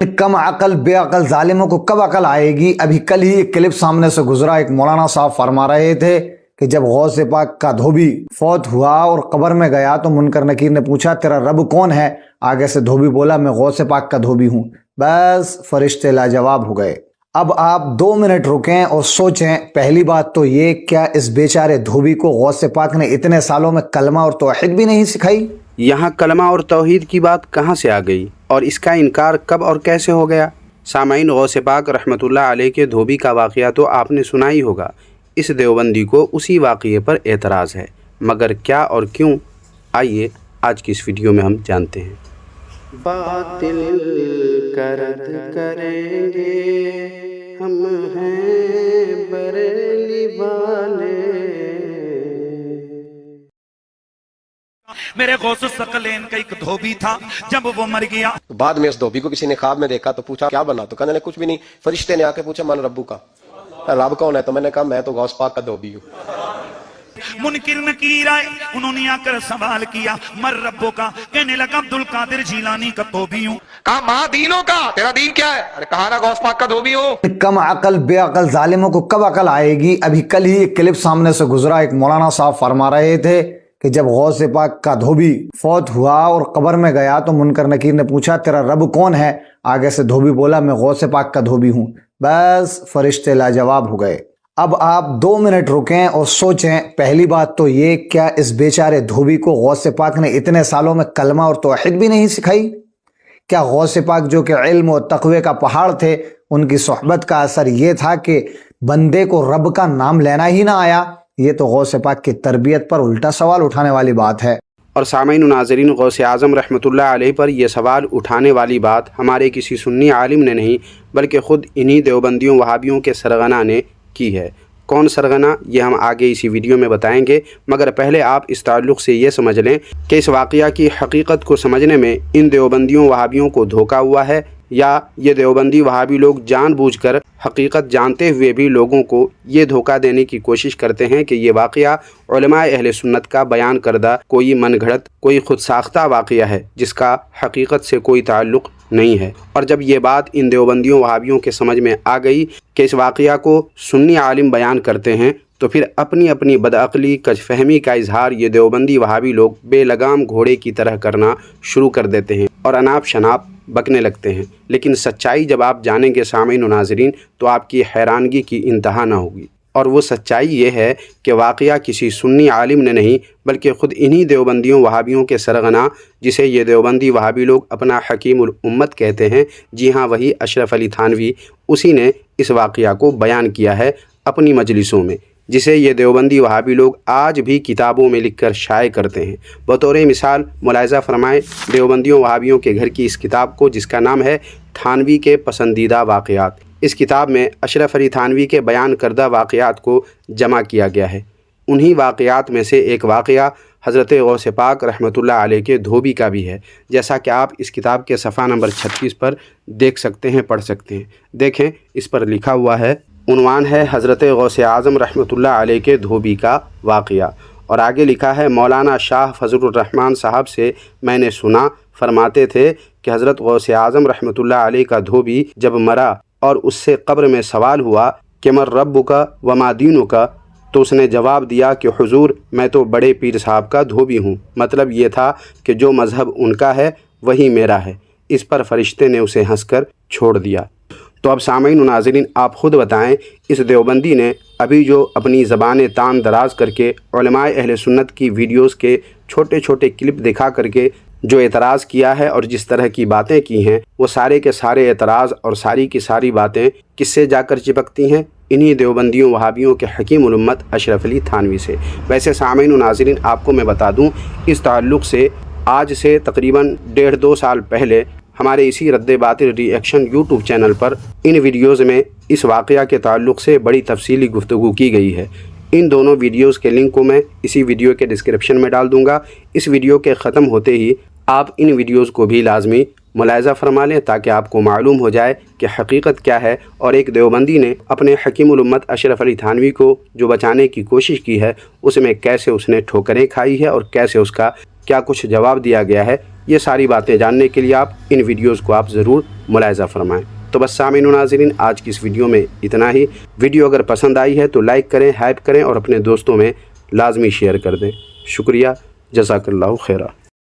कम अकल बेअकल जालिमों को कब अकल आएगी। अभी कल ही एक क्लिप सामने से गुजरा, एक मौलाना साहब फरमा रहे थे कि जब गौसे पाक का धोबी फौत हुआ और कब्र में गया तो मुनकर नकीर ने पूछा तेरा रब कौन है। आगे से धोबी बोला मैं गौसे पाक का धोबी हूँ। बस फरिश्ते लाजवाब हो गए। अब आप 2 मिनट रुकें और सोचें। पहली बात तो ये, क्या इस बेचारे धोबी को गौसे पाक ने इतने सालों में कलमा और तौहीद भी नहीं सिखाई। यहाँ कलमा और तौहीद की बात कहाँ से आ गई और इसका इनकार कब और कैसे हो गया। सामाईन, गौसे पाक रहमतुल्लाह अलैह के धोबी का वाक़या तो आपने सुना ही होगा। इस देवबंदी को उसी वाक़ये पर एतराज़ है, मगर क्या और क्यों, आइए आज की इस वीडियो में हम जानते हैं। बातिल करद करेंगे हम हैं बरेली वाले। मेरे गौस सकलैन का एक धोबी था, जब वो मर गया तो बाद में उस धोबी को किसी ने ख्वाब में देखा तो पूछा क्या बना, तो कहने लगे कुछ भी नहीं। फरिश्ते ने आके पूछा मन रब्बू का, रब कौन है, तो मैंने कहा मैं तो गौस पाक का धोबी हूँ। मुनकिर नकीर आए, उन्होंने आकर सवाल किया मर रब्बो का, कहने लगा अब्दुल कादिर जीलानी का धोबी हूँ। कहा माँ दीनों का, तेरा दीन क्या है? अरे कहा ना गौस पाक का धोबी हूँ। कम अकल बेअकल जालिमों को कब अकल आएगी। अभी कल ही एक क्लिप सामने से गुजरा, एक मौलाना साहब फरमा रहे थे कि जब गौसे पाक का धोबी फौत हुआ और कब्र में गया तो मुनकर नकीर ने पूछा तेरा रब कौन है। आगे से धोबी बोला मैं गौसे पाक का धोबी हूँ। बस फरिश्ते लाजवाब हो गए। अब आप 2 मिनट रुकें और सोचें। पहली बात तो ये, क्या इस बेचारे धोबी को गौसे पाक ने इतने सालों में कलमा और तौहीद भी नहीं सिखाई। क्या गौसे पाक जो कि इल्म और तक़वे का पहाड़ थे, उनकी सोहबत का असर ये था कि बंदे को रब का नाम लेना ही ना आया। ये तो गौसे पाक की तरबियत पर उल्टा सवाल उठाने वाली बात है। और सामाईन नाज़रीन, गौसे आज़म रहमतुल्लाह अलैह पर यह सवाल उठाने वाली बात हमारे किसी सुन्नी आलिम ने नहीं, बल्कि ख़ुद इन्हीं देवबंदियों वहाबियों के सरगना ने की है। कौन सरगना, ये हम आगे इसी वीडियो में बताएंगे, मगर पहले आप इस ताल्लुक़ से ये समझ लें कि इस वाक़या की हकीकत को समझने में इन देवबंदियों वहाबियों को धोखा हुआ है, या ये देवबंदी वहाबी लोग जानबूझकर हकीकत जानते हुए भी लोगों को ये धोखा देने की कोशिश करते हैं कि ये वाक़या उलमाए अहले सुन्नत का बयान करदा कोई मनगढ़ंत, कोई खुद साख्ता वाक़या है जिसका हकीकत से कोई ताल्लुक़ नहीं है। और जब ये बात इन देवबंदियों वहाबियों के समझ में आ गई कि इस वाक़या को सुन्नी आलिम बयान करते हैं, तो फिर अपनी अपनी बदअक़ली कजफहमी का इजहार ये देवबंदी वहाबी लोग बेलगाम घोड़े की तरह करना शुरू कर देते हैं और अनाप शनाप बकने लगते हैं। लेकिन सच्चाई जब आप जानेंगे सामीन नाज़रीन, तो आपकी हैरानगी की इंतहा ना होगी। और वो सच्चाई ये है कि वाक़या किसी सुन्नी आलिम ने नहीं, बल्कि ख़ुद इन्हीं देवबंदियों वहाबियों के सरगना, जिसे ये देवबंदी वहाबी लोग अपना हकीमुल उम्मत कहते हैं, जी हाँ वही अशरफ अली थानवी, उसी ने इस वाक़या को बयान किया है अपनी मजलिसों में, जिसे ये देवबंदी वहाबी लोग आज भी किताबों में लिखकर शाये करते हैं। बतौर मिसाल मुलाहिज़ा फरमाएँ देवबंदियों वहाबियों के घर की इस किताब को, जिसका नाम है थानवी के पसंदीदा वाक़यात। इस किताब में अशरफ अली थानवी के बयान करदा वाक़यात को जमा किया गया है। उन्हीं वाक़यात में से एक वाक़या हज़रत गौसे पाक रहमतुल्लाह अलैह के धोबी का भी है, जैसा कि आप इस किताब के सफ़ा नंबर 36 पर देख सकते हैं, पढ़ सकते हैं। देखें, इस पर लिखा हुआ है, उन्वान है हज़रत गौसे आज़म रहमतुल्लाह अलैह के धोबी का वाक़या, और आगे लिखा है मौलाना शाह फजलुर रहमान साहब से मैंने सुना, फरमाते थे कि हज़रत गौसे आज़म रहमतुल्लाह अलैह का धोबी जब मरा और उससे कब्र में सवाल हुआ कि मर रब्बुका व मा दीनुका, तो उसने जवाब दिया कि हुजूर मैं तो बड़े पीर साहब का धोबी हूँ। मतलब ये था कि जो मज़हब उनका है वही मेरा है। इस पर फरिश्ते ने उसे हंसकर छोड़ दिया। तो अब सामीन नाज़रीन, आप ख़ुद बताएं, इस देवबंदी ने अभी जो अपनी ज़बान तान दराज करके उलमाए अहले सुन्नत की वीडियोस के छोटे छोटे क्लिप दिखा करके जो एतराज़ किया है और जिस तरह की बातें की हैं, वो सारे के सारे एतराज़ और सारी की सारी बातें किससे जाकर चिपकती हैं? इन्हीं देवबंदियों वहाबियों के हकीमुल उम्मत अशरफ अली थानवी से। वैसे सामीन नाज़रीन, आपको मैं बता दूं, इस ताल्लुक़ से आज से तकरीबन 1.5-2 साल पहले हमारे इसी रद्द बातिल रिएक्शन यूट्यूब चैनल पर इन वीडियोज़ में इस वाक़या के ताल्लुक़ से बड़ी तफसीली गुफ्तगू की गई है। इन दोनों वीडियोज़ के लिंक को मैं इसी वीडियो के डिस्क्रिप्शन में डाल दूँगा। इस वीडियो के ख़त्म होते ही आप इन वीडियोज़ को भी लाजमी मुलाहिज़ा फरमा लें, ताकि आपको मालूम हो जाए कि हकीकत क्या है और एक देवबंदी ने अपने हकीमुल उम्मत अशरफ अली थानवी को जो बचाने की कोशिश की है, उसमें कैसे उसने ठोकरें खाई है और कैसे उसका क्या कुछ जवाब दिया गया है, یہ ساری باتیں جاننے کے لیے آپ ان ویڈیوز کو آپ ضرور ملاحظہ فرمائیں۔ تو بس سامعین و ناظرین، آج کی اس ویڈیو میں اتنا ہی۔ ویڈیو اگر پسند آئی ہے تو لائک کریں، ہائپ کریں اور اپنے دوستوں میں لازمی شیئر کر دیں۔ شکریہ، جزاک اللہ خیرہ۔